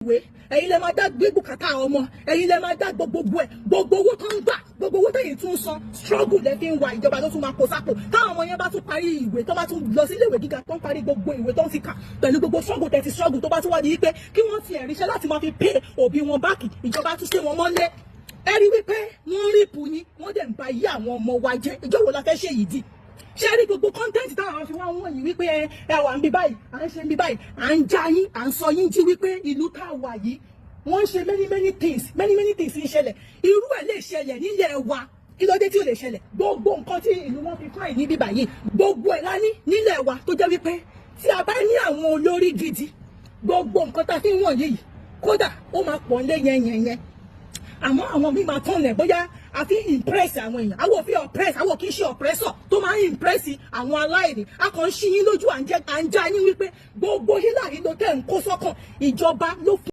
ìwé, ẹ̀yin lẹ máa dá gbé bùkátà ọmọ, ẹ̀yin lẹ máa dá gbogbo ẹ̀, gbogbo owó tó ń gbà, gbogbo owó tẹ̀yin tún san, struggle lẹ fi ń wa ìjọba tó tún máa kó sápò. Táwọn ọmọ yẹn bá tún parí ìwé, tó bá tún lọ sí iléèwé gíga, tó ń parí gbogbo ìwé tó ń ti kà pẹ̀lú gbogbo struggle tẹ̀sí struggle tó bá tún wá di pé kí wọ́n ti ẹ̀ríṣẹ́ láti máa fi pay òbí wọn báàkì, ìjọba tún ṣe wọn mọ́lé. Ẹ rí wípé wọ́n rípù yín, wọ́n dẹ̀ ń ba iye àwọn ọmọ wa jẹ́. Ìjọ wo la fẹ́ ṣe yìí dì? Ṣé rí gbogbo content táwọn fi wá wọ̀nyí wípé ẹ wà ń bí báyìí, à ń ṣe ń bí báyìí, à ń já yín, à ń sọ yín jí wípé ìlú tá a wà yìí wọ́n ń ṣe many things ń ṣẹlẹ̀. Irú ẹ̀ lè ṣẹlẹ̀ nílẹ̀ wa. Kí ló dé tí ó lè ṣẹlẹ̀? Gbogbo nǹkan tí ìlú wọn fi fáìn ní bíbá yìí, gbogbo ẹ̀ la ní nílẹ̀ wa tó jẹ́ wípé tí a bá ní àwọn olórí gidi, gbogbo nǹkan tá a fi ń wọ̀nyí yìí, kódà ó máa pọ̀ ń lé yẹn. Àmọ́ àwọn míì máa tán lẹ̀ bóyá a fi impress àwọn èèyàn. Àwọn ò fi oppress, àwọn kì í ṣe oppressor tó máa ń impress àwọn aláìní. A kàn ń ṣí yín lójú à ń já yín wípé gbogbo hílà yìí ló tẹ̀ ń kó sọ́kàn. Ìjọba ló fún